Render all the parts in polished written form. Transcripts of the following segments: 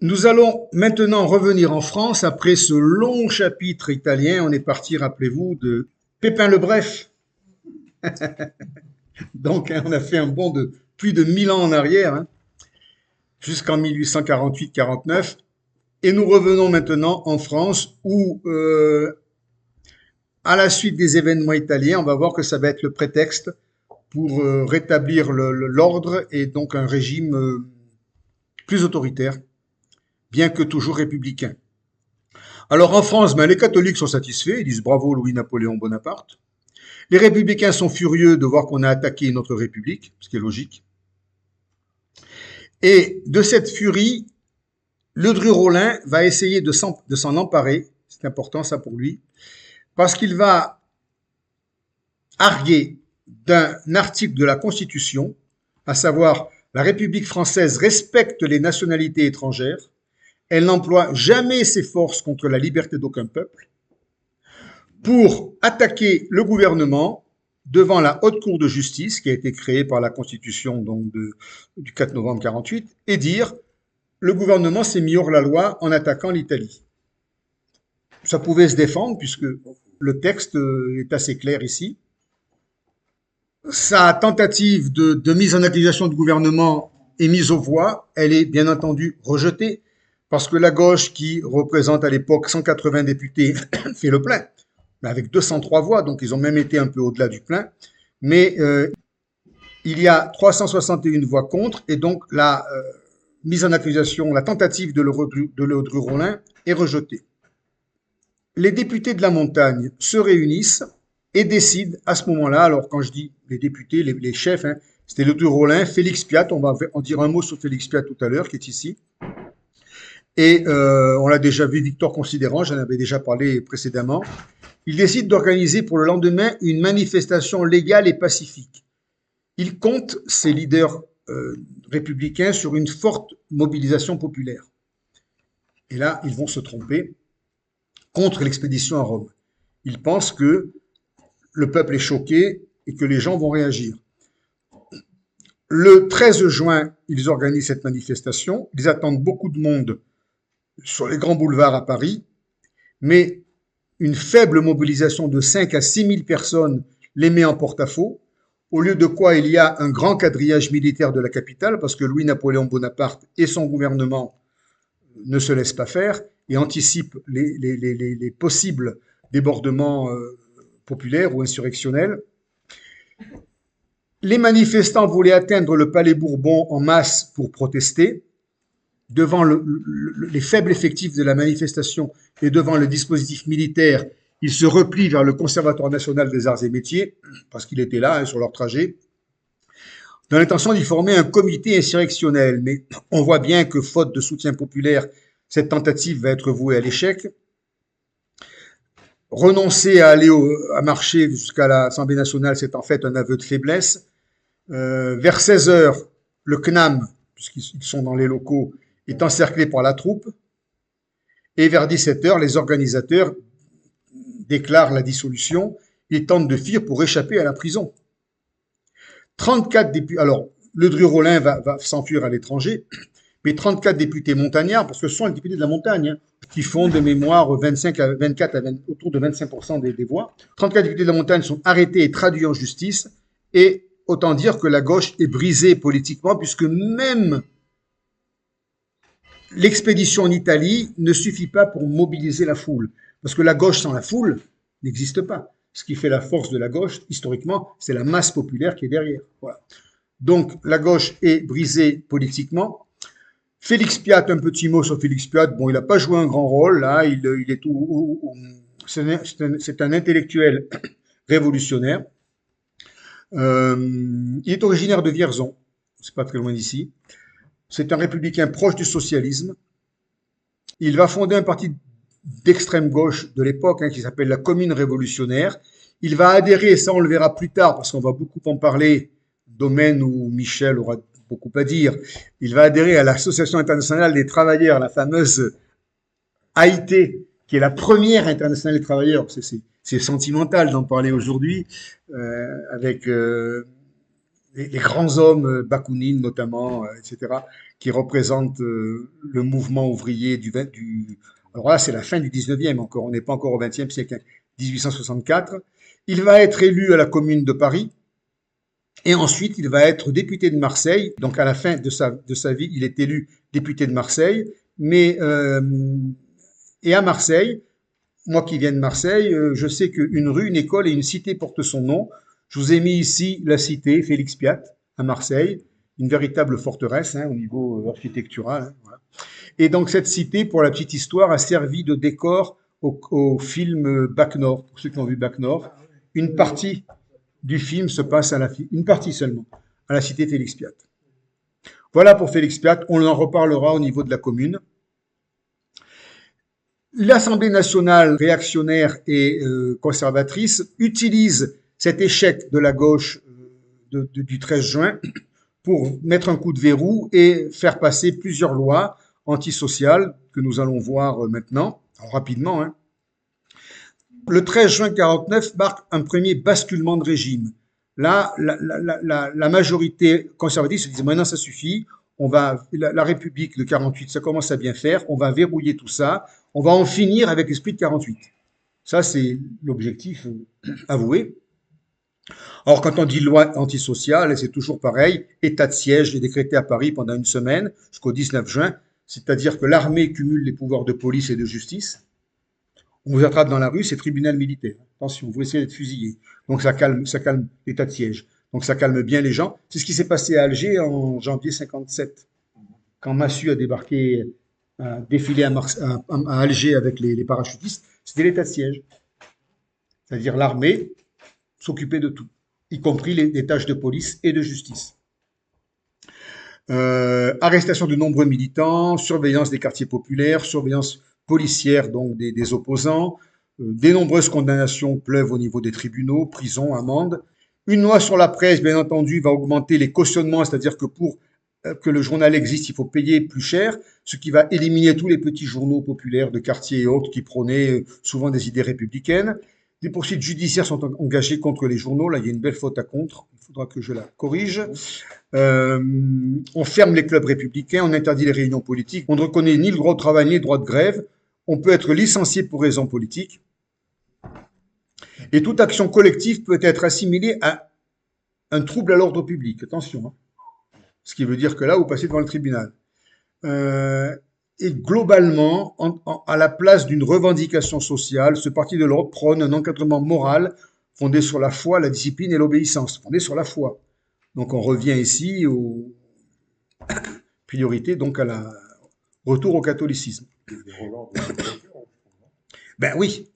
Nous allons maintenant revenir en France après ce long chapitre italien. On est parti, rappelez-vous, de Pépin le Bref. Donc, on a fait un bond de plus de 1000 ans en arrière, jusqu'en 1848-49. Et nous revenons maintenant en France où, à la suite des événements italiens, on va voir que ça va être le prétexte pour rétablir l'ordre et donc un régime plus autoritaire, bien que toujours républicain. Alors en France, les catholiques sont satisfaits, ils disent bravo Louis-Napoléon Bonaparte. Les républicains sont furieux de voir qu'on a attaqué notre république, ce qui est logique. Et de cette furie, Ledru-Rollin va essayer de s'en emparer, c'est important ça pour lui, parce qu'il va arguer d'un article de la Constitution, à savoir la République française respecte les nationalités étrangères, elle n'emploie jamais ses forces contre la liberté d'aucun peuple, pour attaquer le gouvernement devant la Haute Cour de justice, qui a été créée par la Constitution donc du 4 novembre 48, et dire le gouvernement s'est mis hors la loi en attaquant l'Italie. Ça pouvait se défendre, puisque le texte est assez clair ici. Sa tentative de mise en accusation du gouvernement est mise aux voix, elle est bien entendu rejetée, parce que la gauche, qui représente à l'époque 180 députés, fait le plein, mais avec 203 voix, donc ils ont même été un peu au-delà du plein, mais il y a 361 voix contre, et donc la mise en accusation, la tentative de Ledru-Rollin est rejetée. Les députés de la montagne se réunissent et décident à ce moment-là, alors quand je dis les députés, les chefs, c'était Ledru-Rollin, Félix Piat, on va en dire un mot sur Félix Piat tout à l'heure, qui est ici, et on l'a déjà vu, Victor Considérant, j'en avais déjà parlé précédemment. Il décide d'organiser pour le lendemain une manifestation légale et pacifique. Il compte, ces leaders républicains, sur une forte mobilisation populaire. Et là, ils vont se tromper contre l'expédition à Rome. Ils pensent que le peuple est choqué et que les gens vont réagir. Le 13 juin, ils organisent cette manifestation. Ils attendent beaucoup de monde sur les grands boulevards à Paris, mais une faible mobilisation de 5 à 6 000 personnes les met en porte-à-faux, au lieu de quoi il y a un grand quadrillage militaire de la capitale, parce que Louis-Napoléon Bonaparte et son gouvernement ne se laissent pas faire et anticipent les possibles débordements populaires ou insurrectionnels. Les manifestants voulaient atteindre le palais Bourbon en masse pour protester. Devant les faibles effectifs de la manifestation et devant le dispositif militaire, ils se replient vers le Conservatoire national des arts et métiers, parce qu'il était là, sur leur trajet, dans l'intention d'y former un comité insurrectionnel. Mais on voit bien que, faute de soutien populaire, cette tentative va être vouée à l'échec. Renoncer à aller à marcher jusqu'à l'Assemblée nationale, c'est en fait un aveu de faiblesse. Vers 16 heures, le CNAM, puisqu'ils sont dans les locaux, est encerclé par la troupe, et vers 17 heures, les organisateurs déclarent la dissolution et tentent de fuir pour échapper à la prison. 34 députés, alors Ledru-Rollin va s'enfuir à l'étranger, mais 34 députés montagnards, parce que ce sont les députés de la montagne, qui font de mémoire 25 à 24 à 20, autour de 25% des voix. 34 députés de la montagne sont arrêtés et traduits en justice, et autant dire que la gauche est brisée politiquement, puisque même l'expédition en Italie ne suffit pas pour mobiliser la foule, parce que la gauche sans la foule n'existe pas. Ce qui fait la force de la gauche, historiquement, c'est la masse populaire qui est derrière. Voilà. Donc la gauche est brisée politiquement. Félix Piat, un petit mot sur Félix Piat. Bon, il n'a pas joué un grand rôle là. Il est c'est un intellectuel révolutionnaire. Il est originaire de Vierzon, c'est pas très loin d'ici. C'est un républicain proche du socialisme. Il va fonder un parti d'extrême gauche de l'époque qui s'appelle la Commune révolutionnaire. Il va adhérer, et ça on le verra plus tard parce qu'on va beaucoup en parler, domaine où Michel aura beaucoup à dire. Il va adhérer à l'Association internationale des travailleurs, la fameuse AIT, qui est la première internationale des travailleurs. C'est sentimental d'en parler aujourd'hui avec les grands hommes, Bakounine notamment, etc., qui représentent le mouvement ouvrier alors là, c'est la fin du 19e encore, on n'est pas encore au 20e siècle, hein, 1864. Il va être élu à la Commune de Paris, et ensuite il va être député de Marseille. Donc à la fin de sa vie, il est élu député de Marseille, mais et à Marseille, moi qui viens de Marseille, je sais qu'une rue, une école et une cité portent son nom. Je vous ai mis ici la cité Félix Piat à Marseille, une véritable forteresse hein, au niveau architectural. Hein, voilà. Et donc cette cité, pour la petite histoire, a servi de décor au film Bac Nord. Pour ceux qui ont vu Bac Nord, une partie du film se passe une partie seulement, à la cité Félix Piat. Voilà pour Félix Piat, on en reparlera au niveau de la commune. L'Assemblée nationale réactionnaire et conservatrice utilise cet échec de la gauche du 13 juin pour mettre un coup de verrou et faire passer plusieurs lois antisociales que nous allons voir maintenant, rapidement. Hein. Le 13 juin 49 marque un premier basculement de régime. Là, la majorité conservatrice se dit maintenant ça suffit, la République de 48, ça commence à bien faire, on va verrouiller tout ça, on va en finir avec l'esprit de 48. Ça, c'est l'objectif avoué. Alors, quand on dit loi antisociale, c'est toujours pareil. État de siège est décrété à Paris pendant une semaine, jusqu'au 19 juin. C'est-à-dire que l'armée cumule les pouvoirs de police et de justice. On vous attrape dans la rue, c'est tribunal militaire. Attention, vous risquez d'être fusillé. Donc, ça calme l'état de siège. Donc, ça calme bien les gens. C'est ce qui s'est passé à Alger en janvier 57. Quand Massu a débarqué, a défilé à Alger avec les parachutistes, c'était l'état de siège. C'est-à-dire l'armée s'occupait de tout, y compris les tâches de police et de justice. Arrestation de nombreux militants, surveillance des quartiers populaires, surveillance policière donc des opposants, des nombreuses condamnations pleuvent au niveau des tribunaux, prisons, amendes. Une loi sur la presse, bien entendu, va augmenter les cautionnements, c'est-à-dire que pour que le journal existe, il faut payer plus cher, ce qui va éliminer tous les petits journaux populaires de quartier et autres qui prônaient souvent des idées républicaines. Des poursuites judiciaires sont engagées contre les journaux. Là, il y a une belle faute à contre. Il faudra que je la corrige. On ferme les clubs républicains, on interdit les réunions politiques. On ne reconnaît ni le droit au travail ni le droit de grève. On peut être licencié pour raisons politiques. Et toute action collective peut être assimilée à un trouble à l'ordre public. Attention. Hein. Ce qui veut dire que là, vous passez devant le tribunal. Et globalement, à la place d'une revendication sociale, ce parti de l'ordre prône un encadrement moral fondé sur la foi, la discipline et l'obéissance, fondé sur la foi. Donc on revient ici aux priorités, donc retour au catholicisme. Ben oui.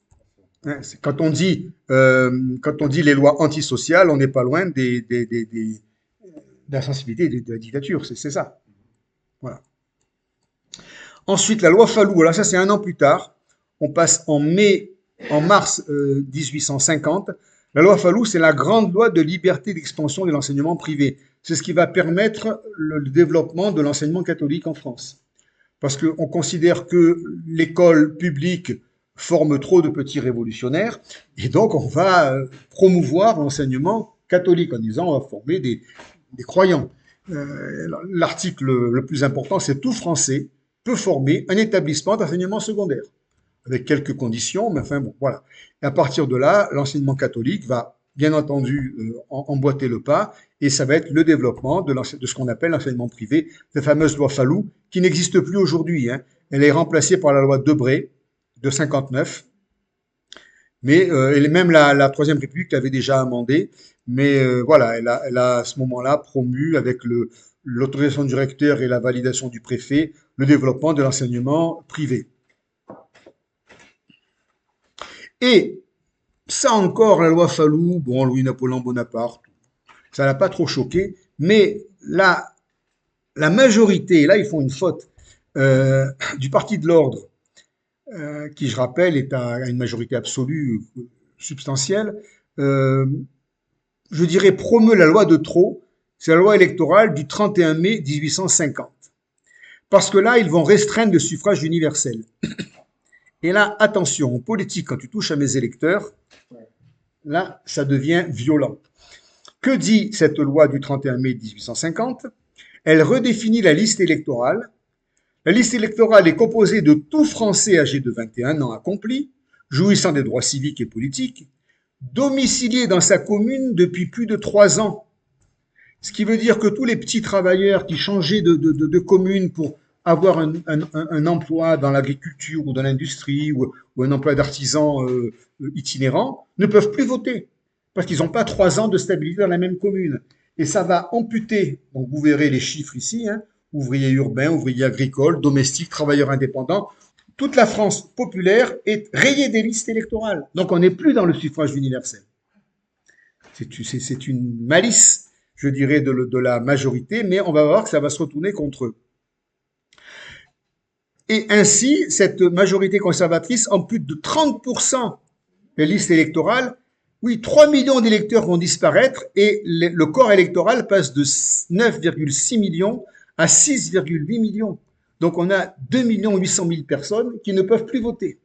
Quand on dit les lois antisociales, on n'est pas loin de la sensibilité de la dictature, c'est ça. Voilà. Ensuite, la loi Fallou, alors ça c'est un an plus tard, on passe en mars 1850. La loi Fallou, c'est la grande loi de liberté d'expansion de l'enseignement privé. C'est ce qui va permettre le développement de l'enseignement catholique en France. Parce qu'on considère que l'école publique forme trop de petits révolutionnaires, et donc on va promouvoir l'enseignement catholique en disant on va former des croyants. L'article le plus important, c'est tout Français peut former un établissement d'enseignement secondaire, avec quelques conditions, mais enfin bon, voilà. Et à partir de là, l'enseignement catholique va bien entendu emboîter le pas, et ça va être le développement de ce qu'on appelle l'enseignement privé, cette fameuse loi Fallou, qui n'existe plus aujourd'hui. Hein. Elle est remplacée par la loi Debré de 59, mais même la Troisième République l'avait déjà amendée, mais voilà, elle a à ce moment-là promu avec l'autorisation du recteur et la validation du préfet, le développement de l'enseignement privé. Et ça encore, la loi Fallou, bon, Louis-Napoléon Bonaparte, ça n'a pas trop choqué, mais la majorité, là ils font une faute, du Parti de l'Ordre, qui je rappelle est à une majorité absolue substantielle, je dirais promeut la loi de trop, c'est la loi électorale du 31 mai 1850. Parce que là, ils vont restreindre le suffrage universel. Et là, attention, en politique, quand tu touches à mes électeurs, là, ça devient violent. Que dit cette loi du 31 mai 1850? Elle redéfinit la liste électorale. La liste électorale est composée de tout Français âgé de 21 ans accompli, jouissant des droits civiques et politiques, domicilié dans sa commune depuis plus de 3 ans. Ce qui veut dire que tous les petits travailleurs qui changeaient de commune pour avoir un emploi dans l'agriculture ou dans l'industrie ou un emploi d'artisan itinérant ne peuvent plus voter parce qu'ils n'ont pas 3 ans de stabilité dans la même commune. Et ça va amputer, donc vous verrez les chiffres ici, hein, ouvriers urbains, ouvriers agricoles, domestiques, travailleurs indépendants. Toute la France populaire est rayée des listes électorales. Donc on n'est plus dans le suffrage universel. C'est une malice, je dirais, de la majorité, mais on va voir que ça va se retourner contre eux. Et ainsi, cette majorité conservatrice ampute de 30% les listes électorales. Oui, 3 millions d'électeurs vont disparaître et le corps électoral passe de 9,6 millions à 6,8 millions. Donc on a 2 800 000 personnes qui ne peuvent plus voter.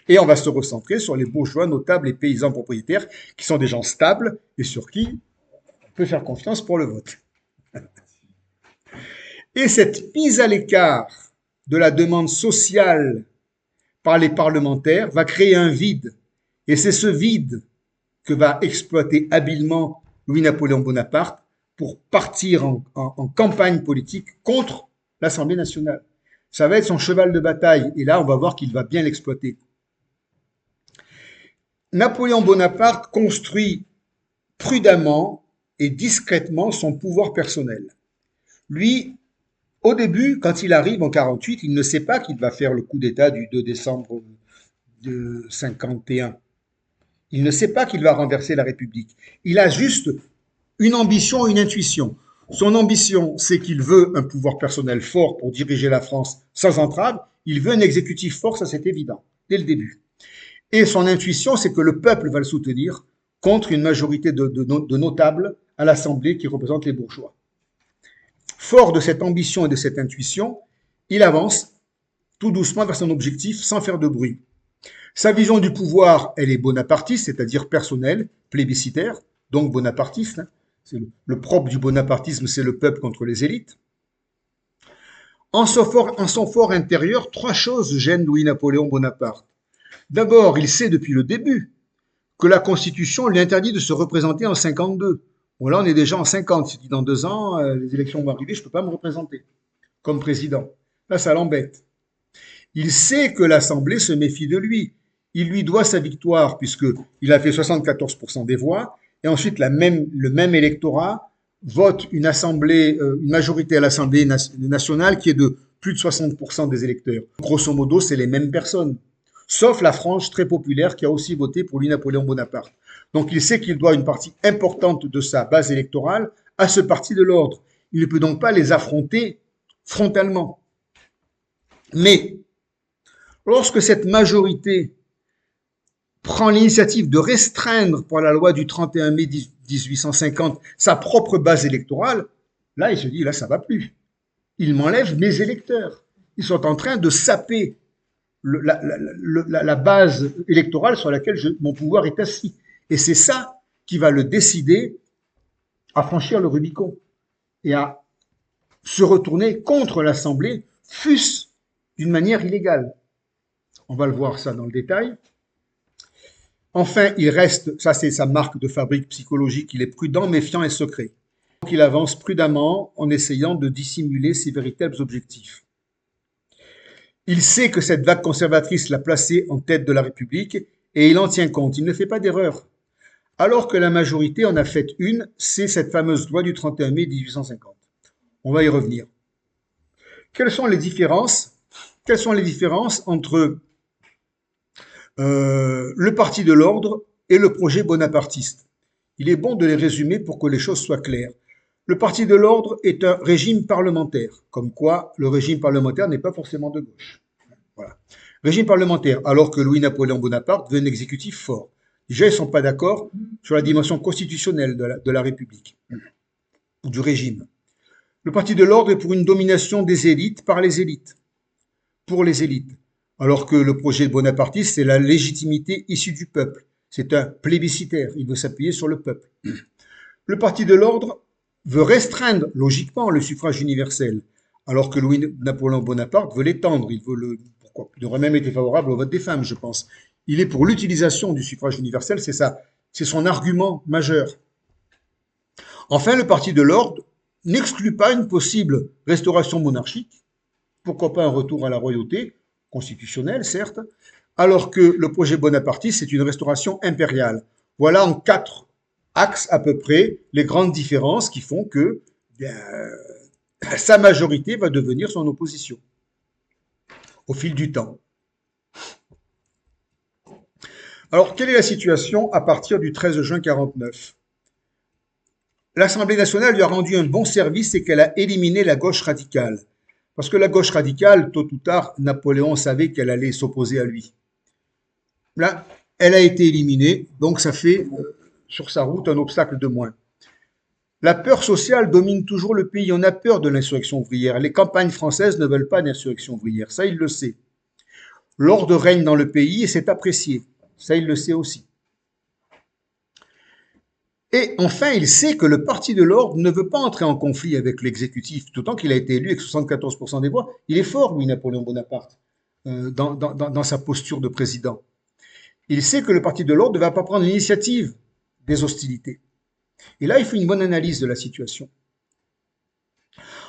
Et on va se recentrer sur les bourgeois, notables et paysans propriétaires qui sont des gens stables et sur qui on peut faire confiance pour le vote. Et cette mise à l'écart de la demande sociale par les parlementaires va créer un vide. Et c'est ce vide que va exploiter habilement Louis-Napoléon Bonaparte pour partir en campagne politique contre l'Assemblée nationale. Ça va être son cheval de bataille. Et là, on va voir qu'il va bien l'exploiter. Napoléon Bonaparte construit prudemment et discrètement son pouvoir personnel. Lui, au début, quand il arrive en 48, il ne sait pas qu'il va faire le coup d'État du 2 décembre de 51. Il ne sait pas qu'il va renverser la République. Il a juste une ambition, une intuition. Son ambition, c'est qu'il veut un pouvoir personnel fort pour diriger la France sans entrave. Il veut un exécutif fort, ça c'est évident, dès le début. Et son intuition, c'est que le peuple va le soutenir contre une majorité de notables à l'Assemblée qui représentent les bourgeois. Fort de cette ambition et de cette intuition, il avance tout doucement vers son objectif sans faire de bruit. Sa vision du pouvoir, elle est bonapartiste, c'est-à-dire personnelle, plébiscitaire, donc bonapartiste. C'est le propre du bonapartisme, c'est le peuple contre les élites. En son fort intérieur, 3 choses gênent Louis-Napoléon Bonaparte. D'abord, il sait depuis le début que la Constitution lui interdit de se représenter en 52. Bon, là, on est déjà en 50. Il dit dans 2 ans, les élections vont arriver, je ne peux pas me représenter comme président. Là, ça l'embête. Il sait que l'Assemblée se méfie de lui. Il lui doit sa victoire, puisqu'il a fait 74% des voix, et ensuite le même électorat vote une majorité à l'Assemblée nationale qui est de plus de 60% des électeurs. Grosso modo, c'est les mêmes personnes, sauf la frange très populaire qui a aussi voté pour Louis-Napoléon Bonaparte. Donc il sait qu'il doit une partie importante de sa base électorale à ce parti de l'ordre. Il ne peut donc pas les affronter frontalement. Mais lorsque cette majorité prend l'initiative de restreindre par la loi du 31 mai 1850 sa propre base électorale, là il se dit, là ça va plus. Il m'enlève mes électeurs. Ils sont en train de saper la base électorale sur laquelle mon pouvoir est assis. Et c'est ça qui va le décider à franchir le Rubicon et à se retourner contre l'Assemblée, fût-ce d'une manière illégale. On va le voir ça dans le détail. Enfin, il reste, ça c'est sa marque de fabrique psychologique, il est prudent, méfiant et secret. Donc il avance prudemment en essayant de dissimuler ses véritables objectifs. Il sait que cette vague conservatrice l'a placé en tête de la République et il en tient compte, il ne fait pas d'erreur. Alors que la majorité en a fait une, c'est cette fameuse loi du 31 mai 1850. On va y revenir. Quelles sont les différences entre le parti de l'ordre et le projet bonapartiste? Il est bon de les résumer pour que les choses soient claires. Le parti de l'ordre est un régime parlementaire, comme quoi le régime parlementaire n'est pas forcément de gauche. Voilà. Régime parlementaire, alors que Louis-Napoléon Bonaparte veut un exécutif fort. Déjà, ils ne sont pas d'accord sur la dimension constitutionnelle de la République, ou du régime. Le parti de l'ordre est pour une domination des élites par les élites, pour les élites, alors que le projet bonapartiste, c'est la légitimité issue du peuple. C'est un plébiscitaire, il veut s'appuyer sur le peuple. Le Parti de l'Ordre veut restreindre logiquement le suffrage universel, alors que Louis-Napoléon Bonaparte veut l'étendre. Il aurait même été favorable au vote des femmes, je pense. Il est pour l'utilisation du suffrage universel, c'est son argument majeur. Enfin, le Parti de l'Ordre n'exclut pas une possible restauration monarchique, pourquoi pas un retour à la royauté, constitutionnelle certes, alors que le projet bonapartiste, c'est une restauration impériale. Voilà en 4 axes à peu près les grandes différences qui font que bien, sa majorité va devenir son opposition au fil du temps. Alors, quelle est la situation à partir du 13 juin 1949? L'Assemblée nationale lui a rendu un bon service, c'est qu'elle a éliminé la gauche radicale. Parce que la gauche radicale, tôt ou tard, Napoléon savait qu'elle allait s'opposer à lui. Là, elle a été éliminée, donc ça fait sur sa route un obstacle de moins. La peur sociale domine toujours le pays. On a peur de l'insurrection ouvrière. Les campagnes françaises ne veulent pas d'insurrection ouvrière. Ça, il le sait. L'ordre règne dans le pays et c'est apprécié. Ça, il le sait aussi. Et enfin, il sait que le Parti de l'Ordre ne veut pas entrer en conflit avec l'exécutif, d'autant qu'il a été élu avec 74% des voix. Il est fort, lui, Napoléon Bonaparte, dans sa posture de président. Il sait que le Parti de l'Ordre ne va pas prendre l'initiative des hostilités. Et là, il fait une bonne analyse de la situation.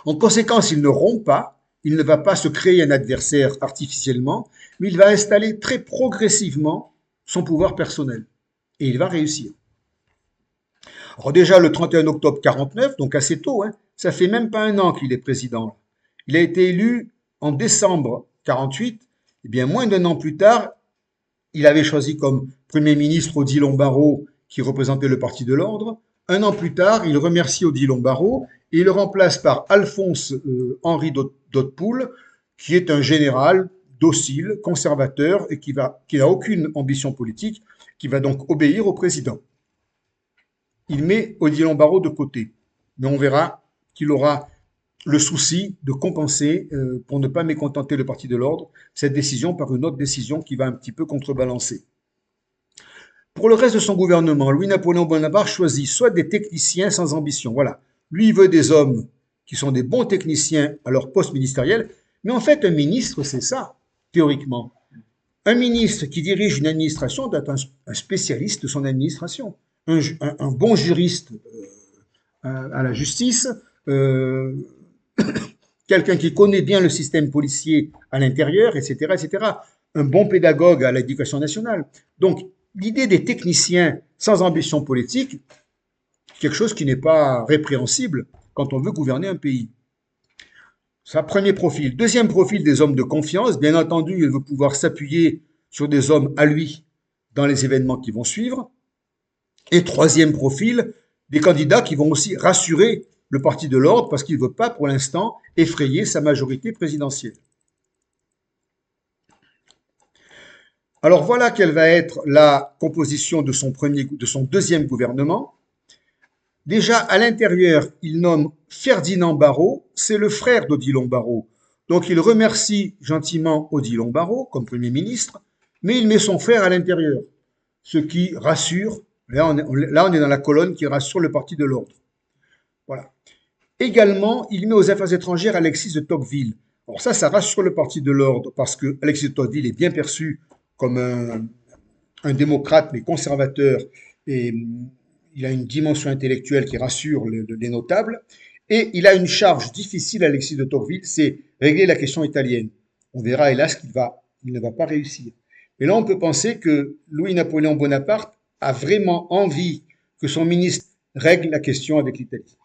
En conséquence, il ne rompt pas, il ne va pas se créer un adversaire artificiellement, mais il va installer très progressivement son pouvoir personnel. Et il va réussir. Alors déjà, le 31 octobre 49, donc assez tôt, ça fait même pas un an qu'il est président. Il a été élu en décembre 48, et bien moins d'un an plus tard, il avait choisi comme Premier ministre Odilon Barrot, qui représentait le Parti de l'Ordre. Un an plus tard, il remercie Odilon Barrot et il le remplace par Alphonse Henri d'Hautpoul, qui est un général docile, conservateur et qui n'a aucune ambition politique, qui va donc obéir au président. Il met Odilon Barrot de côté, mais on verra qu'il aura le souci de compenser, pour ne pas mécontenter le Parti de l'Ordre, cette décision par une autre décision qui va un petit peu contrebalancer. Pour le reste de son gouvernement, Louis-Napoléon Bonaparte choisit soit des techniciens sans ambition, voilà. Lui, il veut des hommes qui sont des bons techniciens à leur poste ministériel, mais en fait, un ministre, c'est ça, théoriquement. Un ministre qui dirige une administration doit être un spécialiste de son administration, un bon juriste à la justice, quelqu'un qui connaît bien le système policier à l'intérieur, etc., etc., un bon pédagogue à l'éducation nationale. Donc, l'idée des techniciens sans ambition politique, quelque chose qui n'est pas répréhensible quand on veut gouverner un pays. Ça, premier profil. Deuxième profil, des hommes de confiance. Bien entendu, il veut pouvoir s'appuyer sur des hommes à lui dans les événements qui vont suivre. Et troisième profil, des candidats qui vont aussi rassurer le Parti de l'Ordre parce qu'il ne veut pas, pour l'instant, effrayer sa majorité présidentielle. Alors voilà quelle va être la composition de son deuxième gouvernement. Déjà, à l'intérieur, il nomme Ferdinand Barrot, c'est le frère d'Odilon Barrot. Donc il remercie gentiment Odilon Barrot comme Premier ministre, mais il met son frère à l'intérieur, ce qui rassure. Là, on est dans la colonne qui rassure le Parti de l'Ordre. Voilà. Également, il met aux affaires étrangères Alexis de Tocqueville. Alors ça rassure le Parti de l'Ordre parce que Alexis de Tocqueville est bien perçu comme un démocrate mais conservateur et il a une dimension intellectuelle qui rassure les notables. Et il a une charge difficile, Alexis de Tocqueville, c'est régler la question italienne. On verra hélas qu'il ne va pas réussir. Mais là, on peut penser que Louis-Napoléon Bonaparte a vraiment envie que son ministre règle la question avec l'Italie.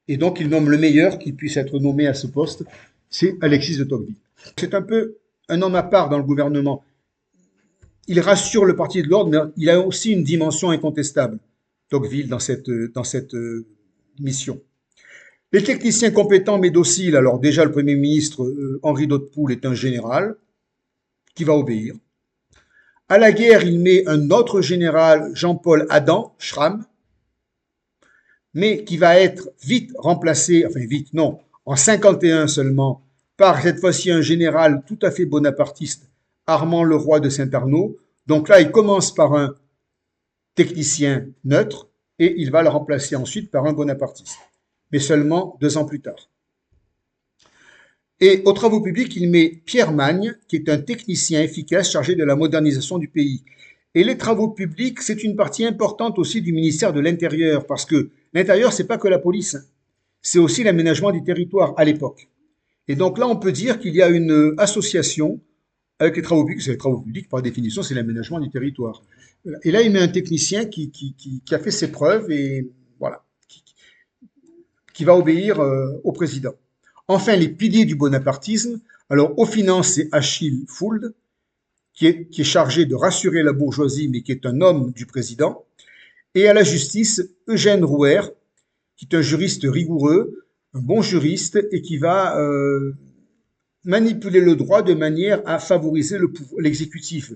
Et donc, il nomme le meilleur qui puisse être nommé à ce poste, c'est Alexis de Tocqueville. C'est un peu un homme à part dans le gouvernement. Il rassure le Parti de l'Ordre, mais il a aussi une dimension incontestable, Tocqueville, dans cette mission. Les techniciens compétents mais dociles, alors déjà le Premier ministre Henri d'Hautpoul est un général qui va obéir. À la guerre, il met un autre général, Jean-Paul Adam, Schramm, mais qui va être vite remplacé, enfin vite non, en 51 seulement, par cette fois-ci un général tout à fait bonapartiste, Armand Leroy de Saint-Arnaud. Donc là, il commence par un technicien neutre, et il va le remplacer ensuite par un bonapartiste, mais seulement 2 ans plus tard. Et aux travaux publics, il met Pierre Magne, qui est un technicien efficace chargé de la modernisation du pays. Et les travaux publics, c'est une partie importante aussi du ministère de l'Intérieur, parce que l'Intérieur, c'est pas que la police, c'est aussi l'aménagement du territoire à l'époque. Et donc là, on peut dire qu'il y a une association avec les travaux publics. C'est les travaux publics, par définition, c'est l'aménagement du territoire. Et là, il met un technicien qui a fait ses preuves et voilà, qui va obéir au président. Enfin, les piliers du bonapartisme. Alors, aux finances, c'est Achille Fould, qui est chargé de rassurer la bourgeoisie, mais qui est un homme du président. Et à la justice, Eugène Rouher, qui est un juriste rigoureux, un bon juriste, et qui va manipuler le droit de manière à favoriser l'exécutif.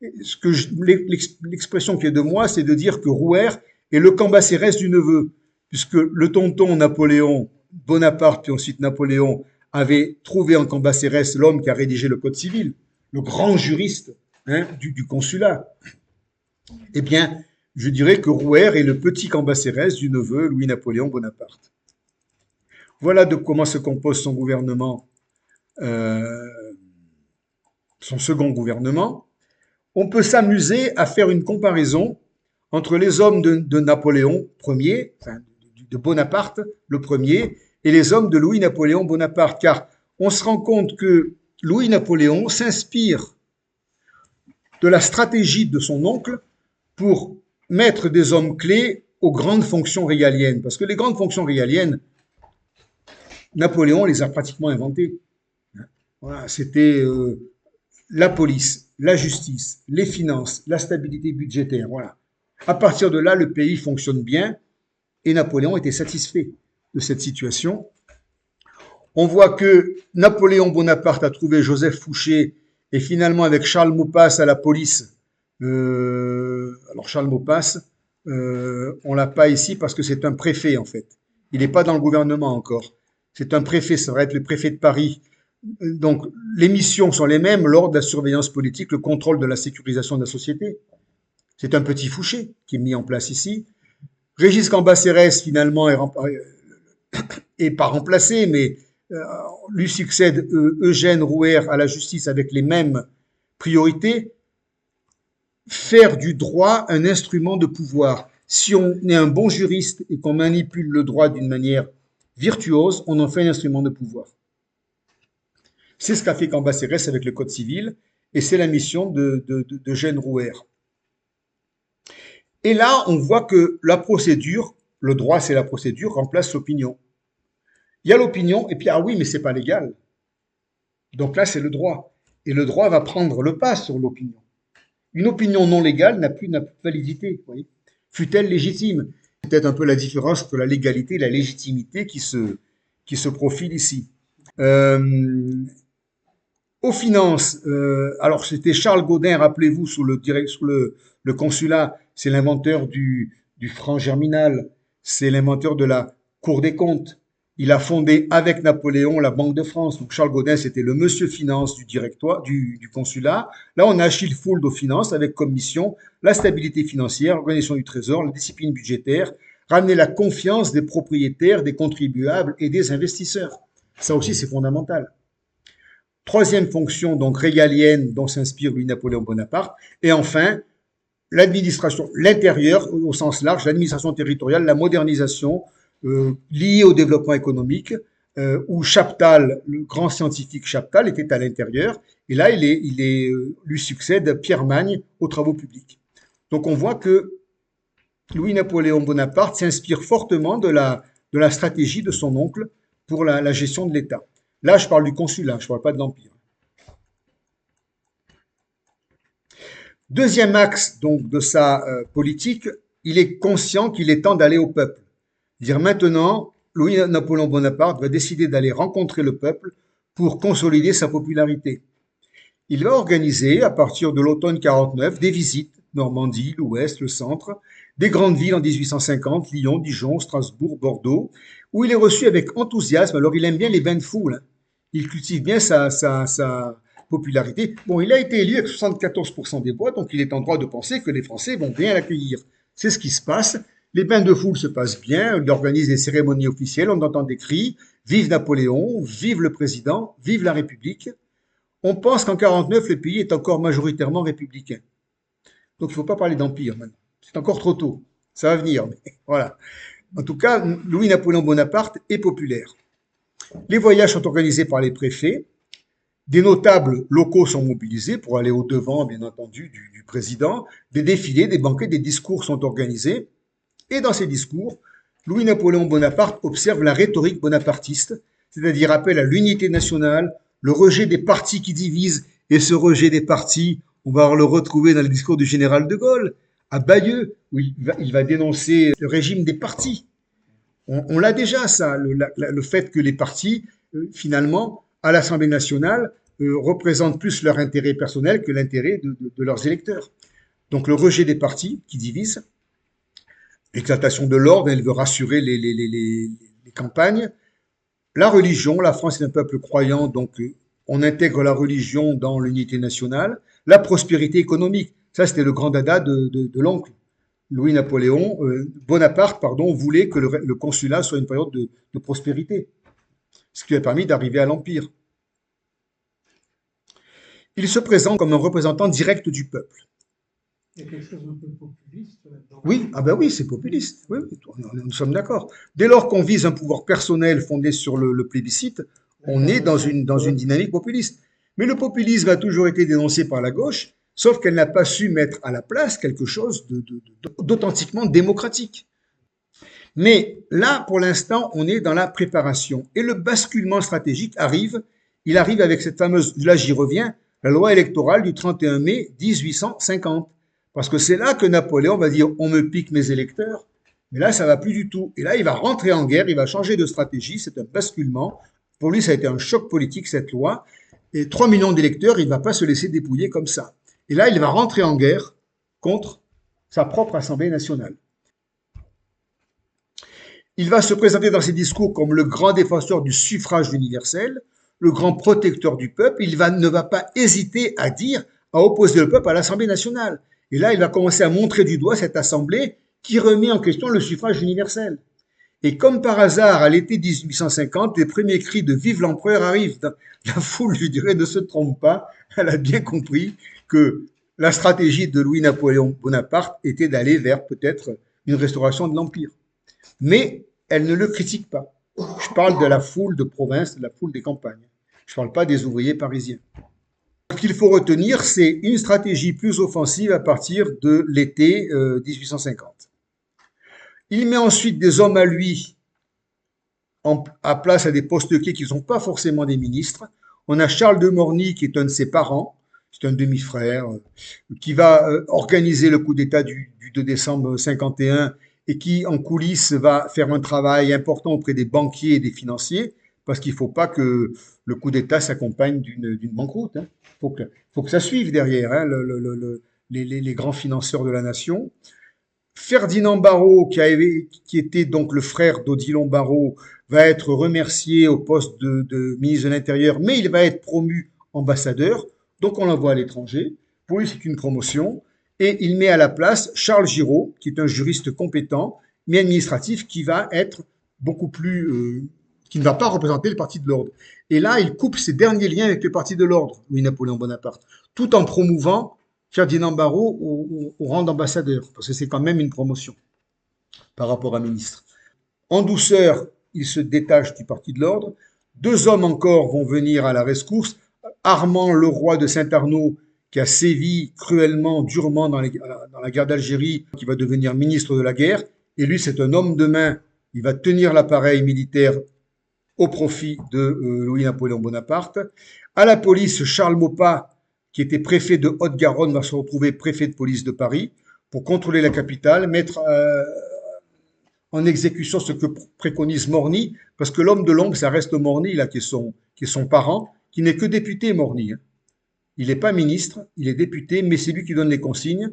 L'expression qui est de moi, c'est de dire que Rouher est le Cambacérès du neveu, puisque le tonton Napoléon Bonaparte, puis ensuite Napoléon, avait trouvé en Cambacérès l'homme qui a rédigé le Code civil, le grand juriste du consulat. Eh bien, je dirais que Rouher est le petit Cambacérès du neveu Louis-Napoléon Bonaparte. Voilà de comment se compose son gouvernement, son second gouvernement. On peut s'amuser à faire une comparaison entre les hommes de Napoléon Ier, enfin, de Bonaparte le premier, et les hommes de Louis-Napoléon Bonaparte, car on se rend compte que Louis-Napoléon s'inspire de la stratégie de son oncle pour mettre des hommes clés aux grandes fonctions régaliennes, parce que les grandes fonctions régaliennes, Napoléon les a pratiquement inventées. Voilà, c'était la police, la justice, les finances, la stabilité budgétaire. Voilà. À partir de là, le pays fonctionne bien et Napoléon était satisfait de cette situation. On voit que Napoléon Bonaparte a trouvé Joseph Fouché et finalement avec Charles Maupas à la police. Alors Charles Maupas, on l'a pas ici parce que c'est un préfet en fait. Il n'est pas dans le gouvernement encore. C'est un préfet, ça va être le préfet de Paris. Donc, les missions sont les mêmes, l'ordre de la surveillance politique, le contrôle de la sécurisation de la société. C'est un petit Fouché qui est mis en place ici. Régis Cambacérès, finalement, est pas remplacé, mais lui succède Eugène Rouher à la justice avec les mêmes priorités. Faire du droit un instrument de pouvoir. Si on est un bon juriste et qu'on manipule le droit d'une manière virtuose, on en fait un instrument de pouvoir. C'est ce qu'a fait Cambacérès avec le Code civil, et c'est la mission d'Eugène Rouher. Et là, on voit que la procédure, le droit c'est la procédure, remplace l'opinion. Il y a l'opinion, et puis ah oui, mais c'est pas légal. Donc là, c'est le droit. Et le droit va prendre le pas sur l'opinion. Une opinion non légale n'a plus de validité, fût-elle légitime. C'est peut-être un peu la différence entre la légalité et la légitimité qui se profile ici. Aux finances, alors c'était Charles Gaudin, rappelez-vous, sous le consulat, c'est l'inventeur du franc germinal, c'est l'inventeur de la Cour des comptes. Il a fondé avec Napoléon la Banque de France. Donc Charles Gaudin, c'était le monsieur finance du directoire, du consulat. Là, on a Achille Fould aux finances avec comme mission la stabilité financière, l'organisation du trésor, la discipline budgétaire, ramener la confiance des propriétaires, des contribuables et des investisseurs. Ça aussi, c'est fondamental. Troisième fonction, donc régalienne, dont s'inspire Louis-Napoléon Bonaparte. Et enfin, l'administration, l'intérieur au sens large, l'administration territoriale, la modernisation liée au développement économique, où Chaptal, le grand scientifique Chaptal, était à l'intérieur. Et là, lui succède Pierre Magne aux travaux publics. Donc on voit que Louis-Napoléon Bonaparte s'inspire fortement de la stratégie de son oncle pour la gestion de l'État. Là, je parle du consulat, je ne parle pas de l'Empire. Deuxième axe donc de sa politique, il est conscient qu'il est temps d'aller au peuple. Dire maintenant, Louis-Napoléon Bonaparte va décider d'aller rencontrer le peuple pour consolider sa popularité. Il va organiser, à partir de l'automne 49, des visites, Normandie, l'Ouest, le Centre, des grandes villes en 1850, Lyon, Dijon, Strasbourg, Bordeaux, où il est reçu avec enthousiasme. Alors il aime bien les bains de foule, il cultive bien sa popularité. Bon, il a été élu avec 74% des voix, donc il est en droit de penser que les Français vont bien l'accueillir. C'est ce qui se passe. Les bains de foule se passent bien, on organise des cérémonies officielles, on entend des cris, vive Napoléon, vive le président, vive la République. On pense qu'en 49, le pays est encore majoritairement républicain. Donc il ne faut pas parler d'empire maintenant. C'est encore trop tôt. Ça va venir. Mais voilà. En tout cas, Louis-Napoléon Bonaparte est populaire. Les voyages sont organisés par les préfets. Des notables locaux sont mobilisés pour aller au-devant, bien entendu, du président. Des défilés, des banquets, des discours sont organisés. Et dans ces discours, Louis-Napoléon Bonaparte observe la rhétorique bonapartiste, c'est-à-dire appelle à l'unité nationale, le rejet des partis qui divisent, et ce rejet des partis, on va le retrouver dans le discours du général de Gaulle, à Bayeux, où il va dénoncer le régime des partis. On l'a déjà, ça, le fait que les partis, finalement, à l'Assemblée nationale, représentent plus leur intérêt personnel que l'intérêt de leurs électeurs. Donc le rejet des partis qui divisent, l'exaltation de l'ordre, elle veut rassurer les campagnes. La religion, la France est un peuple croyant, donc on intègre la religion dans l'unité nationale. La prospérité économique, ça c'était le grand dada de l'oncle. Louis-Napoléon, Bonaparte, pardon, voulait que le consulat soit une période de prospérité, ce qui lui a permis d'arriver à l'Empire. Il se présente comme un représentant direct du peuple. Il y a quelque chose d'un peu populiste là-dedans. Oui, ah ben oui, c'est populiste. Oui, nous sommes d'accord. Dès lors qu'on vise un pouvoir personnel fondé sur le plébiscite, on est dans une dynamique populiste. Mais le populisme a toujours été dénoncé par la gauche, sauf qu'elle n'a pas su mettre à la place quelque chose d'authentiquement démocratique. Mais là, pour l'instant, on est dans la préparation. Et le basculement stratégique arrive. Il arrive avec cette fameuse, là j'y reviens, la loi électorale du 31 mai 1850. Parce que c'est là que Napoléon va dire « on me pique mes électeurs ». Mais là, ça va plus du tout. Et là, il va rentrer en guerre, il va changer de stratégie, c'est un basculement. Pour lui, ça a été un choc politique, cette loi. Et 3 millions d'électeurs, il ne va pas se laisser dépouiller comme ça. Et là, il va rentrer en guerre contre sa propre Assemblée nationale. Il va se présenter dans ses discours comme le grand défenseur du suffrage universel, le grand protecteur du peuple. Il ne va pas hésiter à opposer le peuple à l'Assemblée nationale. Et là, il va commencer à montrer du doigt cette Assemblée qui remet en question le suffrage universel. Et comme par hasard, à l'été 1850, les premiers cris de « Vive l'empereur » arrivent. La foule, je dirais, ne se trompe pas. Elle a bien compris que la stratégie de Louis-Napoléon Bonaparte était d'aller vers peut-être une restauration de l'Empire. Mais elle ne le critique pas. Je parle de la foule de province, de la foule des campagnes. Je ne parle pas des ouvriers parisiens. Ce qu'il faut retenir, c'est une stratégie plus offensive à partir de l'été 1850. Il met ensuite des hommes à lui à place à des postes clés qui ne sont pas forcément des ministres. On a Charles de Morny qui est un de ses parents, c'est un demi-frère, qui va organiser le coup d'État du 2 décembre 51 et qui, en coulisses, va faire un travail important auprès des banquiers et des financiers, parce qu'il ne faut pas que le coup d'État s'accompagne d'une banqueroute. Il faut que ça suive derrière les grands financeurs de la nation. Ferdinand Barrot, qui était donc le frère d'Odilon Barrot, va être remercié au poste de ministre de l'Intérieur, mais il va être promu ambassadeur, donc on l'envoie à l'étranger. Pour lui, c'est une promotion. Et il met à la place Charles Giraud, qui est un juriste compétent, mais administratif, qui va être beaucoup plus... qui ne va pas représenter le parti de l'ordre. Et là, il coupe ses derniers liens avec le parti de l'ordre, Louis-Napoléon Bonaparte, tout en promouvant Ferdinand Barrot au rang d'ambassadeur, parce que c'est quand même une promotion par rapport à ministre. En douceur, il se détache du parti de l'ordre. 2 hommes encore vont venir à la rescousse. Armand Leroy de Saint-Arnaud, qui a sévi cruellement, durement dans la guerre d'Algérie, qui va devenir ministre de la guerre. Et lui, c'est un homme de main. Il va tenir l'appareil militaire au profit de Louis-Napoléon Bonaparte. À la police, Charles Maupas, qui était préfet de Haute-Garonne, va se retrouver préfet de police de Paris pour contrôler la capitale, mettre en exécution ce que préconise Morny, parce que l'homme de l'ombre, ça reste Morny, là, qui est son parent, qui n'est que député, Morny. Il n'est pas ministre, il est député, mais c'est lui qui donne les consignes,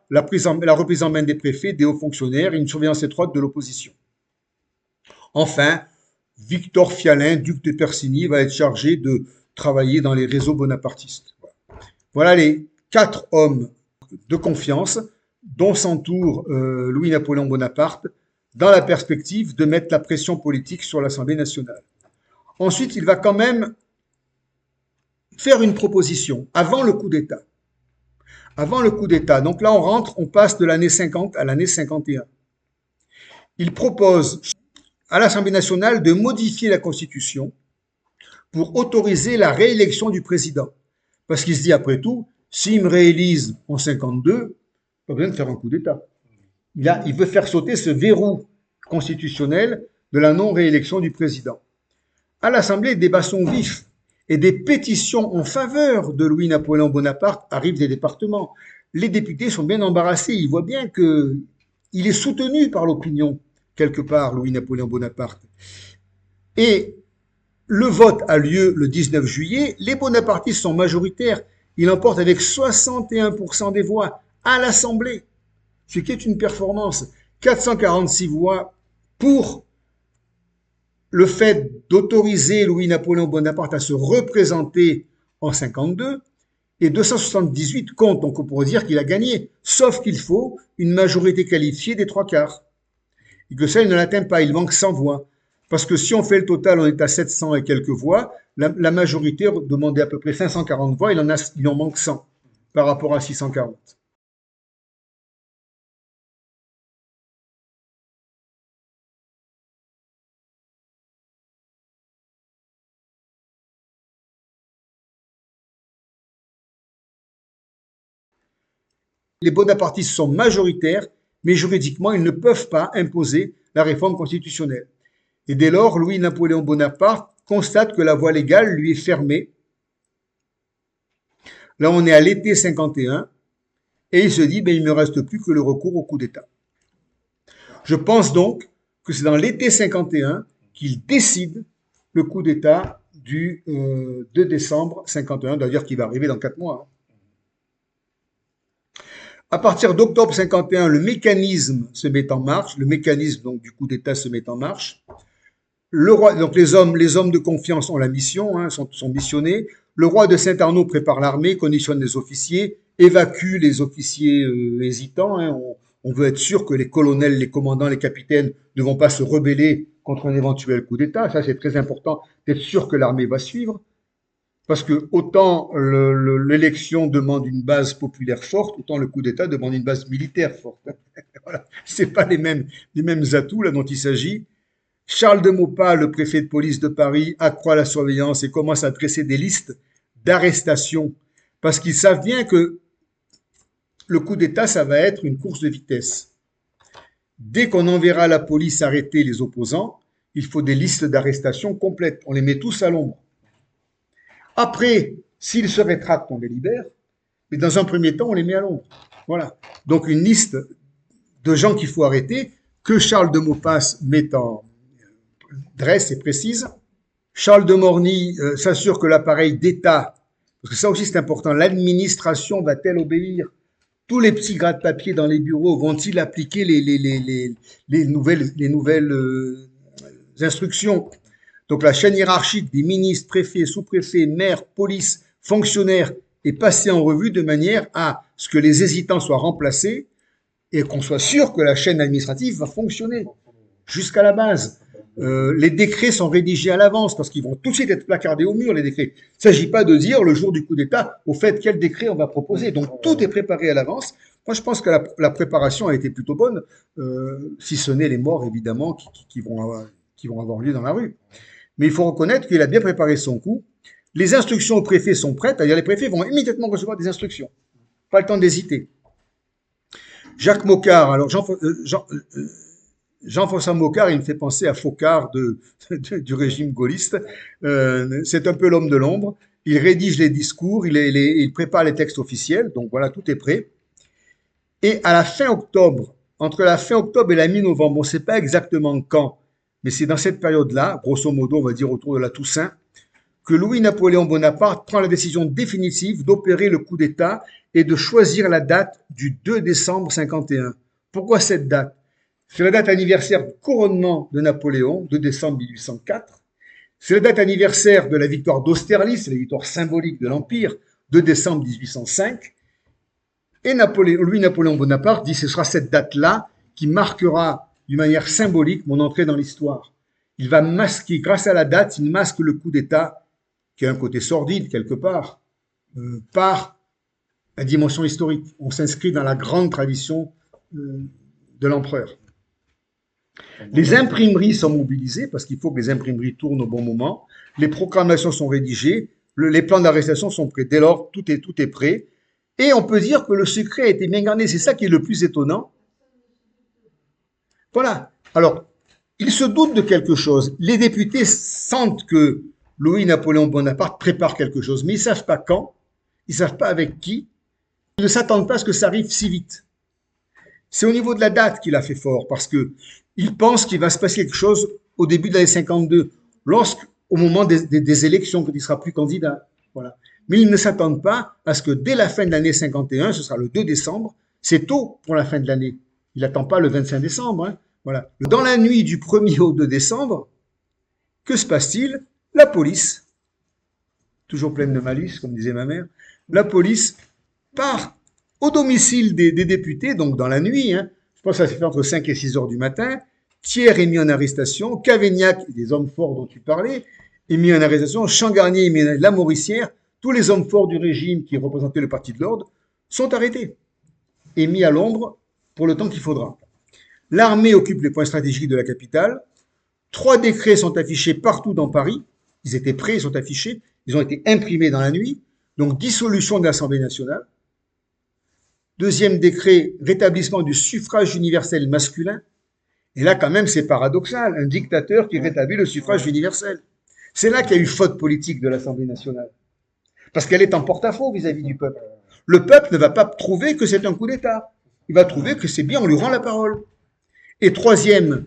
la reprise en main des préfets, des hauts fonctionnaires et une surveillance étroite de l'opposition. Enfin, Victor Fialin, duc de Persigny, va être chargé de travailler dans les réseaux bonapartistes. Voilà les 4 hommes de confiance dont s'entoure Louis-Napoléon Bonaparte, dans la perspective de mettre la pression politique sur l'Assemblée nationale. Ensuite, il va quand même faire une proposition avant le coup d'État. Avant le coup d'État. Donc là, on passe de l'année 50 à l'année 51. Il propose à l'Assemblée nationale de modifier la Constitution pour autoriser la réélection du président. Parce qu'il se dit, après tout, s'ils me réélisent en 52, pas besoin de faire un coup d'État. Il veut faire sauter ce verrou constitutionnel de la non-réélection du président. À l'Assemblée, les débats sont vifs et des pétitions en faveur de Louis-Napoléon Bonaparte arrivent des départements. Les députés sont bien embarrassés. Ils voient bien qu'il est soutenu par l'opinion, quelque part, Louis-Napoléon Bonaparte. Et le vote a lieu le 19 juillet. Les bonapartistes sont majoritaires. Ils l'emportent avec 61% des voix à l'Assemblée, ce qui est une performance. 446 voix pour le fait d'autoriser Louis-Napoléon Bonaparte à se représenter en 52 et 278 contre. Donc on pourrait dire qu'il a gagné, sauf qu'il faut une majorité qualifiée des 3/4. Et que ça, il ne l'atteint pas, il manque 100 voix. Parce que si on fait le total, on est à 700 et quelques voix. La majorité demandait à peu près 540 voix, il en manque 100 par rapport à 640. Les bonapartistes sont majoritaires, mais juridiquement, ils ne peuvent pas imposer la réforme constitutionnelle. Et dès lors, Louis-Napoléon Bonaparte constate que la voie légale lui est fermée. Là, on est à l'été 51, et il se dit, il ne me reste plus que le recours au coup d'État. Je pense donc que c'est dans l'été 51 qu'il décide le coup d'État du 2 décembre 51, d'ailleurs qui va arriver dans 4 mois. À partir d'octobre 51, le mécanisme se met en marche, le mécanisme donc, du coup d'État se met en marche. Le roi, donc les hommes de confiance ont la mission, sont missionnés. Le roi de Saint-Arnaud prépare l'armée, conditionne les officiers, évacue les officiers hésitants. On veut être sûr que les colonels, les commandants, les capitaines ne vont pas se rebeller contre un éventuel coup d'État. Ça, c'est très important d'être sûr que l'armée va suivre. Parce que autant l'élection demande une base populaire forte, autant le coup d'État demande une base militaire forte. Voilà. C'est pas les mêmes atouts là dont il s'agit. Charles de Maupas, le préfet de police de Paris, accroît la surveillance et commence à dresser des listes d'arrestations parce qu'ils savent bien que le coup d'État, ça va être une course de vitesse. Dès qu'on enverra la police arrêter les opposants, il faut des listes d'arrestations complètes. On les met tous à l'ombre. Après, s'ils se rétractent, on les libère, mais dans un premier temps, on les met à l'ombre. Voilà. Donc une liste de gens qu'il faut arrêter, que Charles de Maupas dresse et précise. Charles de Morny s'assure que l'appareil d'État, parce que ça aussi c'est important, l'administration va-t-elle obéir? Tous les petits gras de papier dans les bureaux vont-ils appliquer les nouvelles instructions? Donc la chaîne hiérarchique des ministres, préfets, sous-préfets, maires, police, fonctionnaires est passée en revue de manière à ce que les hésitants soient remplacés et qu'on soit sûr que la chaîne administrative va fonctionner jusqu'à la base. Les décrets sont rédigés à l'avance parce qu'ils vont tout de suite être placardés au mur, les décrets. Il ne s'agit pas de dire le jour du coup d'État, au fait, quel décret on va proposer. Donc tout est préparé à l'avance. Moi, je pense que la préparation a été plutôt bonne, si ce n'est les morts, évidemment, qui vont avoir lieu dans la rue. Mais il faut reconnaître qu'il a bien préparé son coup. Les instructions aux préfets sont prêtes, c'est-à-dire les préfets vont immédiatement recevoir des instructions. Pas le temps d'hésiter. Jacques Moccard, alors Jean-François Moccard, il me fait penser à Focard du régime gaulliste. C'est un peu l'homme de l'ombre. Il rédige les discours, il prépare les textes officiels, donc voilà, tout est prêt. Et à la fin octobre, entre la fin octobre et la mi-novembre, on ne sait pas exactement quand, mais c'est dans cette période-là, grosso modo, on va dire autour de la Toussaint, que Louis-Napoléon Bonaparte prend la décision définitive d'opérer le coup d'État et de choisir la date du 2 décembre 51. Pourquoi cette date? C'est la date anniversaire du couronnement de Napoléon, 2 décembre 1804. C'est la date anniversaire de la victoire d'Austerlitz, la victoire symbolique de l'Empire, 2 décembre 1805. Et Napoléon Bonaparte dit ce sera cette date-là qui marquera d'une manière symbolique mon entrée dans l'histoire. Il va masquer, grâce à la date, il masque le coup d'État, qui a un côté sordide quelque part, par la dimension historique. On s'inscrit dans la grande tradition de l'empereur. Les imprimeries sont mobilisées, parce qu'il faut que les imprimeries tournent au bon moment. Les proclamations sont rédigées, les plans d'arrestation sont prêts. Dès lors, tout est prêt. Et on peut dire que le secret a été bien gardé. C'est ça qui est le plus étonnant. Voilà. Alors, ils se doutent de quelque chose. Les députés sentent que Louis-Napoléon Bonaparte prépare quelque chose, mais ils ne savent pas quand, ils ne savent pas avec qui. Ils ne s'attendent pas à ce que ça arrive si vite. C'est au niveau de la date qu'il a fait fort, parce qu'ils pensent qu'il va se passer quelque chose au début de l'année 52, au moment des élections, qu'il ne sera plus candidat. Voilà. Mais ils ne s'attendent pas à ce que dès la fin de l'année 51, ce sera le 2 décembre, c'est tôt pour la fin de l'année. Il n'attend pas le 25 décembre. Hein. Voilà. Dans la nuit du 1er au 2 décembre, que se passe-t-il? La police, toujours pleine de malice, comme disait ma mère, la police part au domicile des députés, donc dans la nuit, hein, je pense que ça s'est fait entre 5 et 6 heures du matin. Thiers est mis en arrestation, Cavaignac, des hommes forts dont tu parlais, est mis en arrestation, Champ-Garnier est mis en Lamoricière, tous les hommes forts du régime qui représentaient le parti de l'ordre sont arrêtés et mis à l'ombre pour le temps qu'il faudra. L'armée occupe les points stratégiques de la capitale. 3 décrets sont affichés partout dans Paris. Ils étaient prêts, ils sont affichés. Ils ont été imprimés dans la nuit. Donc, dissolution de l'Assemblée nationale. Deuxième décret, rétablissement du suffrage universel masculin. Et là, quand même, c'est paradoxal. Un dictateur qui rétablit le suffrage universel. C'est là qu'il y a eu faute politique de l'Assemblée nationale. Parce qu'elle est en porte-à-faux vis-à-vis du peuple. Le peuple ne va pas trouver que c'est un coup d'État. Il va trouver que c'est bien, on lui rend la parole. Et troisième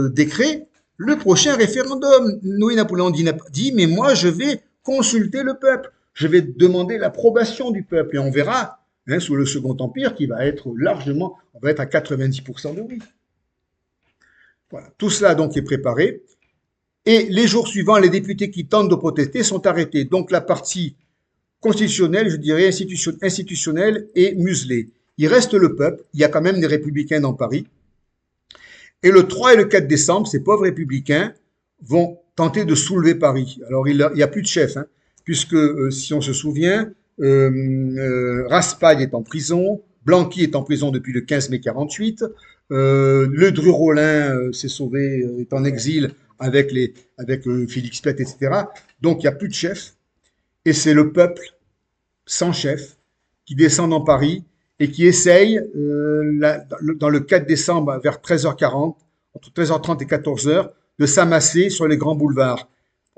décret, le prochain référendum. Louis-Napoléon dit, mais moi, je vais consulter le peuple. Je vais demander l'approbation du peuple. Et on verra, hein, sous le Second Empire, qui va être largement, on va être à 90% de oui. Voilà. Tout cela, donc, est préparé. Et les jours suivants, les députés qui tentent de protester sont arrêtés. Donc, la partie constitutionnelle, je dirais, institutionnelle est muselée. Il reste le peuple. Il y a quand même des républicains dans Paris. Et le 3 et le 4 décembre, ces pauvres républicains vont tenter de soulever Paris. Alors, il n'y a plus de chef, hein, puisque, si on se souvient, Raspail est en prison, Blanqui est en prison depuis le 15 mai 48, Le Dru-Rollin s'est sauvé, est en exil avec Félix Pett, etc. Donc, il n'y a plus de chef. Et c'est le peuple, sans chef, qui descend dans Paris et qui essaye, dans le 4 décembre, vers 13h40, entre 13h30 et 14h, de s'amasser sur les grands boulevards.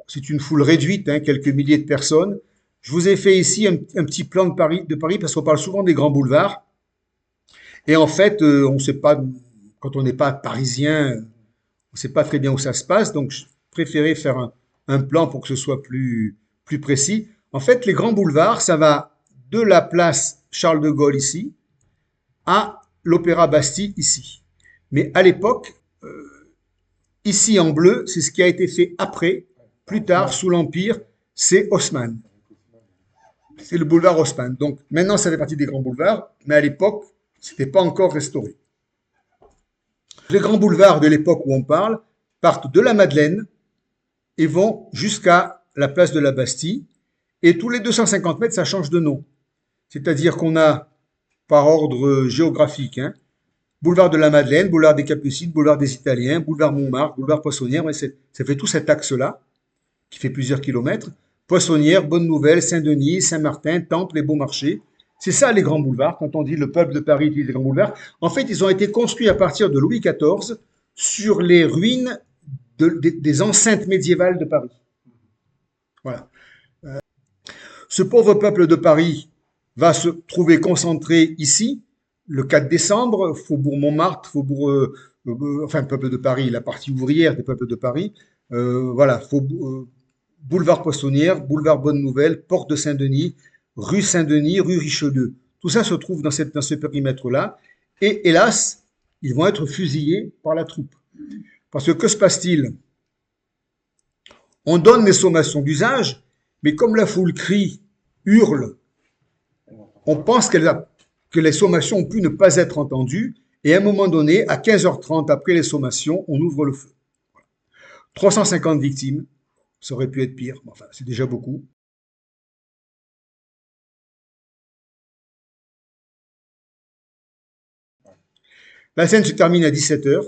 C'est une foule réduite, hein, quelques milliers de personnes. Je vous ai fait ici un petit plan de Paris parce qu'on parle souvent des grands boulevards. Et en fait, on ne sait pas, quand on n'est pas parisien, on ne sait pas très bien où ça se passe. Donc, je préférais faire un plan pour que ce soit plus précis. En fait, les grands boulevards, ça va de la place Charles de Gaulle ici à l'Opéra Bastille ici. Mais à l'époque, ici en bleu, c'est ce qui a été fait après, plus tard, sous l'Empire, c'est Haussmann. C'est le boulevard Haussmann. Donc maintenant, ça fait partie des grands boulevards, mais à l'époque, ce n'était pas encore restauré. Les grands boulevards de l'époque où on parle partent de la Madeleine et vont jusqu'à la place de la Bastille. Et tous les 250 mètres, ça change de nom. C'est-à-dire qu'on a, par ordre géographique, hein, boulevard de la Madeleine, boulevard des Capucines, boulevard des Italiens, boulevard Montmartre, boulevard Poissonnière. Ouais, ça fait tout cet axe-là, qui fait plusieurs kilomètres. Poissonnière, Bonne Nouvelle, Saint-Denis, Saint-Martin, Temple et Beaumarchais. C'est ça les grands boulevards. Quand on dit le peuple de Paris utilise les grands boulevards, en fait, ils ont été construits à partir de Louis XIV sur les ruines des enceintes médiévales de Paris. Voilà. Ce pauvre peuple de Paris va se trouver concentré ici, le 4 décembre, Faubourg Montmartre, peuple de Paris, la partie ouvrière des peuples de Paris, voilà, boulevard Poissonnière, boulevard Bonne Nouvelle, porte de Saint-Denis, rue Saint-Denis, rue Richelieu. Tout ça se trouve dans ce périmètre-là. Et hélas, ils vont être fusillés par la troupe. Parce que se passe-t-il? On donne les sommations d'usage, mais comme la foule crie, hurle, on pense que les sommations ont pu ne pas être entendues, et à un moment donné, à 15h30, après les sommations, on ouvre le feu. 350 victimes, ça aurait pu être pire, mais enfin, c'est déjà beaucoup. La scène se termine à 17h.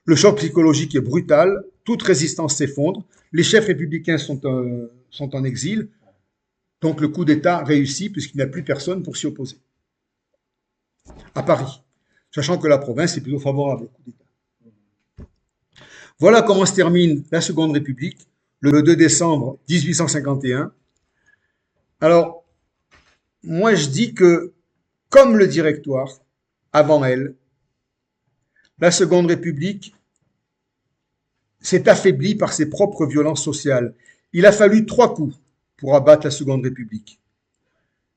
Le choc psychologique est brutal, toute résistance s'effondre, les chefs républicains sont en exil, donc le coup d'État réussit puisqu'il n'y a plus personne pour s'y opposer. À Paris, sachant que la province est plutôt favorable au coup d'État. Voilà comment se termine la Seconde République, le 2 décembre 1851. Alors, moi je dis que, comme le Directoire, avant elle, la Seconde République s'est affaiblie par ses propres violences sociales. Il a fallu 3 coups pour abattre la Seconde République.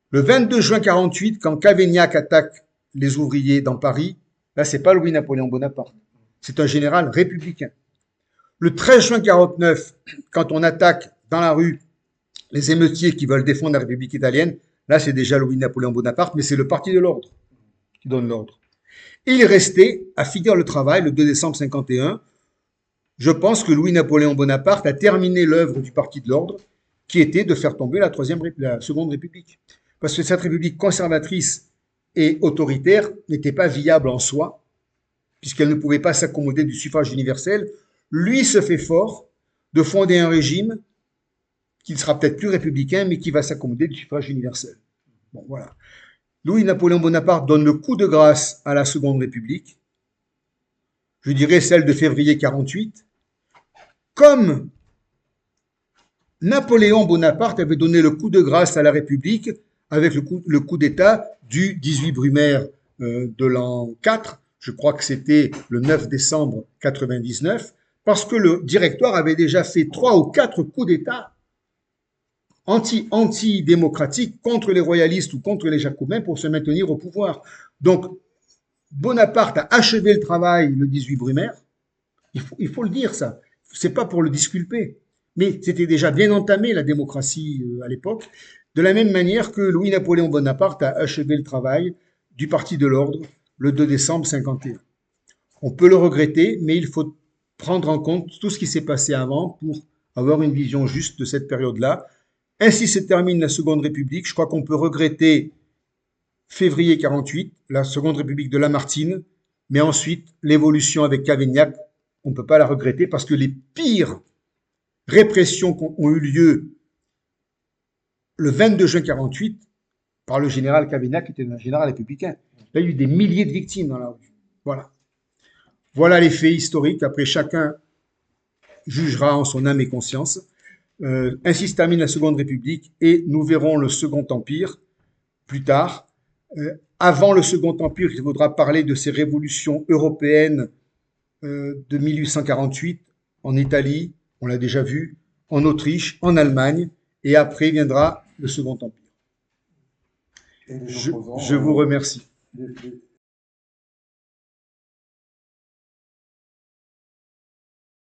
Le 22 juin 1948, quand Cavaignac attaque les ouvriers dans Paris, là, c'est pas Louis-Napoléon Bonaparte, c'est un général républicain. Le 13 juin 1949, quand on attaque dans la rue les émeutiers qui veulent défendre la République italienne, là, c'est déjà Louis-Napoléon Bonaparte, mais c'est le parti de l'ordre qui donne l'ordre. Il est resté à finir le travail le 2 décembre 1951. Je pense que Louis-Napoléon Bonaparte a terminé l'œuvre du parti de l'ordre, qui était de faire tomber la Seconde République. Parce que cette République conservatrice et autoritaire n'était pas viable en soi, puisqu'elle ne pouvait pas s'accommoder du suffrage universel. Lui se fait fort de fonder un régime qui ne sera peut-être plus républicain, mais qui va s'accommoder du suffrage universel. Bon, voilà. Louis-Napoléon Bonaparte donne le coup de grâce à la Seconde République, je dirais celle de février 1948, comme Napoléon Bonaparte avait donné le coup de grâce à la République avec le coup d'État du 18 Brumaire de l'an 4, je crois que c'était le 9 décembre 1999, parce que le Directoire avait déjà fait 3 ou 4 coups d'État anti-démocratiques contre les royalistes ou contre les jacobins pour se maintenir au pouvoir. Donc, Bonaparte a achevé le travail le 18 Brumaire, il faut le dire ça, c'est pas pour le disculper, mais c'était déjà bien entamé la démocratie à l'époque, de la même manière que Louis-Napoléon Bonaparte a achevé le travail du Parti de l'Ordre le 2 décembre 1951. On peut le regretter, mais il faut prendre en compte tout ce qui s'est passé avant pour avoir une vision juste de cette période-là. Ainsi se termine la Seconde République. Je crois qu'on peut regretter février 1948, la Seconde République de Lamartine, mais ensuite l'évolution avec Cavaignac, on ne peut pas la regretter parce que les pires répressions ont eu lieu le 22 juin 1948 par le général Cavaignac, qui était un général républicain. Là, il y a eu des milliers de victimes dans la rue. Voilà. Voilà les faits historiques. Après, chacun jugera en son âme et conscience. Ainsi se termine la Seconde République et nous verrons le Second Empire plus tard. Avant le Second Empire, il faudra parler de ces révolutions européennes de 1848 en Italie, on l'a déjà vu, en Autriche, en Allemagne, et après viendra le Second Empire. Je vous remercie.